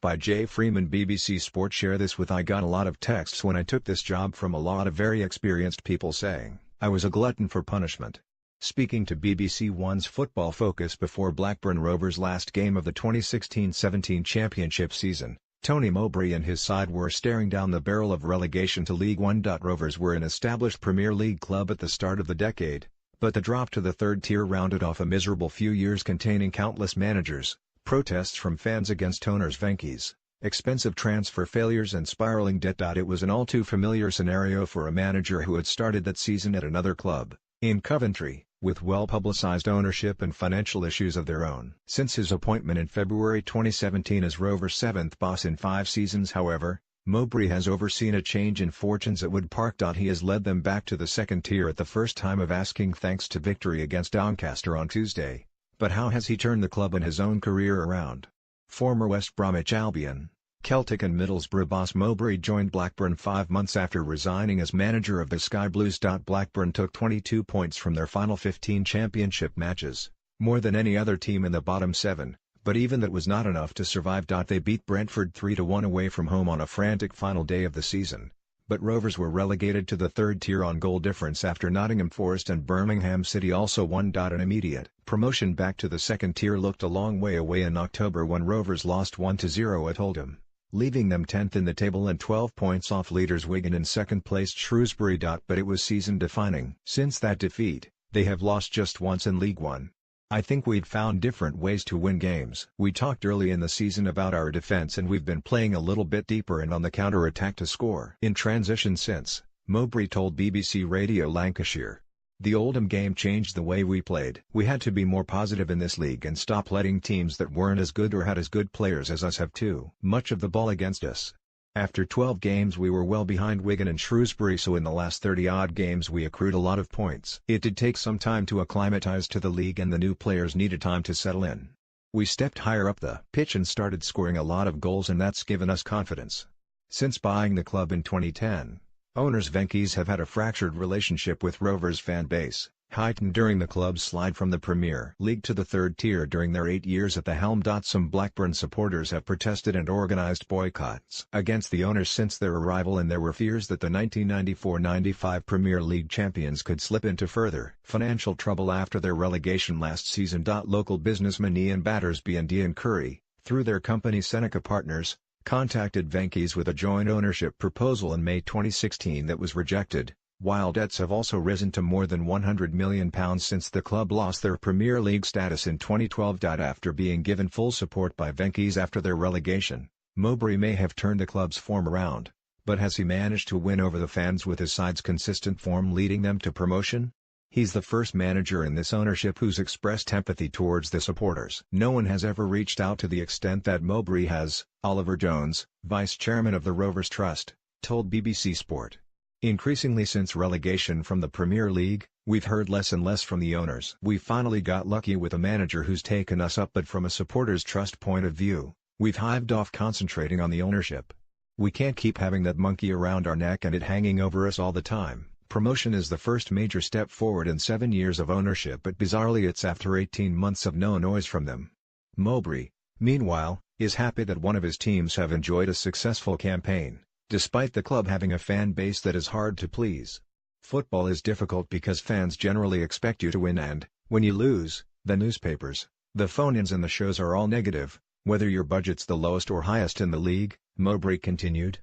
By Jay Freeman. BBC Sport. Share this with I got a lot of texts when I took this job from a lot of very experienced people saying I was a glutton for punishment. Speaking to BBC One's Football Focus before Blackburn Rovers' last game of the 2016-17 championship season, Tony Mowbray and his side were staring down the barrel of relegation to League One. Rovers were an established Premier League club at the start of the decade, but the drop to the third tier rounded off a miserable few years containing countless managers, protests from fans against owners Venky's, expensive transfer failures and spiraling debt. It was an all-too-familiar scenario for a manager who had started that season at another club, in Coventry, with well-publicised ownership and financial issues of their own. Since his appointment in February 2017 as Rovers' seventh boss in 5 seasons, however, Mowbray has overseen a change in fortunes at Wood Park. He has led them back to the second tier at the first time of asking, thanks to victory against Doncaster on Tuesday. But how has he turned the club and his own career around? Former West Bromwich Albion, Celtic and Middlesbrough boss Mowbray joined Blackburn 5 months after resigning as manager of the Sky Blues. Blackburn took 22 points from their final 15 championship matches, more than any other team in the bottom 7, but even that was not enough to survive. They beat Brentford 3-1 away from home on a frantic final day of the season, but Rovers were relegated to the third tier on goal difference after Nottingham Forest and Birmingham City also won. An immediate promotion back to the second tier looked a long way away in October when Rovers lost 1-0 at Oldham, leaving them 10th in the table and 12 points off leaders Wigan and second-placed Shrewsbury. But it was season-defining. Since that defeat, they have lost just once in League One. I think we'd found different ways to win games. We talked early in the season about our defense and we've been playing a little bit deeper and on the counter-attack to score in transition since, Mowbray told BBC Radio Lancashire. The Oldham game changed the way we played. We had to be more positive in this league and stop letting teams that weren't as good or had as good players as us have too much of the ball against us. After 12 games we were well behind Wigan and Shrewsbury, so in the last 30-odd games we accrued a lot of points. It did take some time to acclimatise to the league and the new players needed time to settle in. We stepped higher up the pitch and started scoring a lot of goals and that's given us confidence. Since buying the club in 2010, owners Venky's have had a fractured relationship with Rovers fan base, heightened during the club's slide from the Premier League to the third tier during their 8 years at the helm. Some Blackburn supporters have protested and organised boycotts against the owners since their arrival, and there were fears that the 1994-95 Premier League champions could slip into further financial trouble after their relegation last season. Local businessman Ian Battersby and Ian Curry, through their company Seneca Partners, contacted Venky's with a joint ownership proposal in May 2016 that was rejected, while debts have also risen to more than £100 million since the club lost their Premier League status in 2012. After being given full support by Venky's after their relegation, Mowbray may have turned the club's form around, but has he managed to win over the fans with his side's consistent form leading them to promotion? He's the first manager in this ownership who's expressed empathy towards the supporters. No one has ever reached out to the extent that Mowbray has, Oliver Jones, vice chairman of the Rovers Trust, told BBC Sport. Increasingly since relegation from the Premier League, we've heard less and less from the owners. We finally got lucky with a manager who's taken us up, but from a supporters' trust point of view, we've hived off concentrating on the ownership. We can't keep having that monkey around our neck and it hanging over us all the time. Promotion is the first major step forward in 7 years of ownership, but bizarrely it's after 18 months of no noise from them. Mowbray, meanwhile, is happy that one of his teams have enjoyed a successful campaign, despite the club having a fan base that is hard to please. Football is difficult because fans generally expect you to win, and, when you lose, the newspapers, the phone-ins and the shows are all negative, whether your budget's the lowest or highest in the league, Mowbray continued.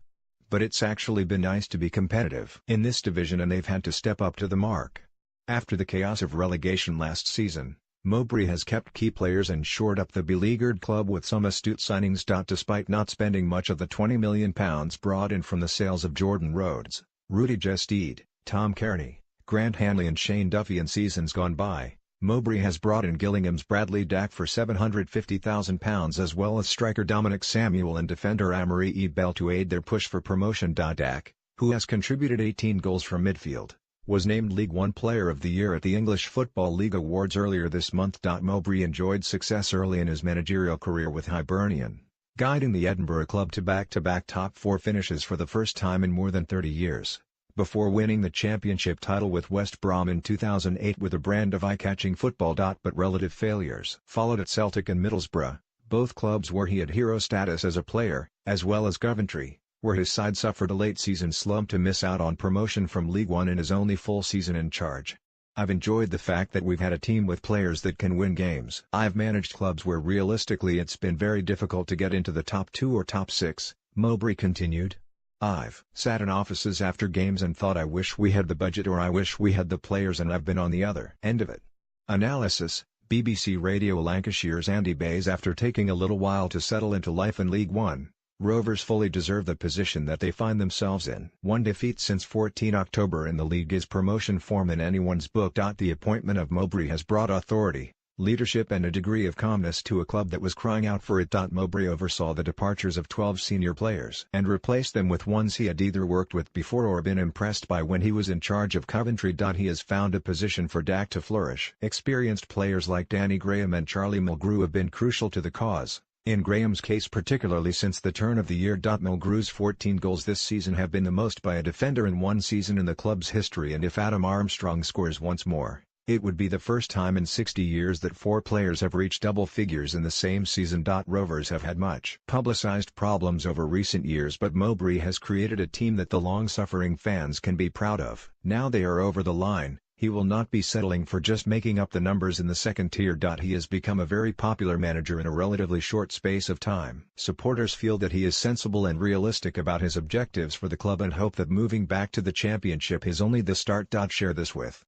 But it's actually been nice to be competitive in this division and they've had to step up to the mark. After the chaos of relegation last season, Mowbray has kept key players and shored up the beleaguered club with some astute signings. Despite not spending much of the £20 million brought in from the sales of Jordan Rhodes, Rudy Gestede, Tom Kearney, Grant Hanley and Shane Duffy in seasons gone by, Mowbray has brought in Gillingham's Bradley Dack for £750,000 as well as striker Dominic Samuel and defender Amory E. Bell to aid their push for promotion. Dack, who has contributed 18 goals from midfield, was named League One Player of the Year at the English Football League Awards earlier this month. Mowbray enjoyed success early in his managerial career with Hibernian, guiding the Edinburgh club to back-to-back top 4 finishes for the first time in more than 30 years. Before winning the championship title with West Brom in 2008 with a brand of eye-catching football. But relative failures followed at Celtic and Middlesbrough, Both clubs where he had hero status as a player, as well as Coventry, where his side suffered a late-season slump to miss out on promotion from League One in his only full season in charge. I've enjoyed the fact that we've had a team with players that can win games. I've managed clubs where realistically it's been very difficult to get into the top 2 or top 6, Mowbray continued. I've sat in offices after games and thought I wish we had the budget or I wish we had the players, and I've been on the other end of it. Analysis: BBC Radio Lancashire's Andy Bays. After taking a little while to settle into life in League One, Rovers fully deserve the position that they find themselves in. One defeat since 14 October in the league is promotion form in anyone's book. The appointment of Mowbray has brought authority, leadership and a degree of calmness to a club that was crying out for it. Mowbray oversaw the departures of 12 senior players and replaced them with ones he had either worked with before or been impressed by when he was in charge of Coventry. He has found a position for Dak to flourish. Experienced players like Danny Graham and Charlie Mulgrew have been crucial to the cause, in Graham's case particularly since the turn of the year. Mulgrew's 14 goals this season have been the most by a defender in one season in the club's history, and if Adam Armstrong scores once more, it would be the first time in 60 years that 4 players have reached double figures in the same season. Rovers have had much publicized problems over recent years, but Mowbray has created a team that the long-suffering fans can be proud of. Now they are over the line, he will not be settling for just making up the numbers in the second tier. He has become a very popular manager in a relatively short space of time. Supporters feel that he is sensible and realistic about his objectives for the club and hope that moving back to the Championship is only the start. Share this with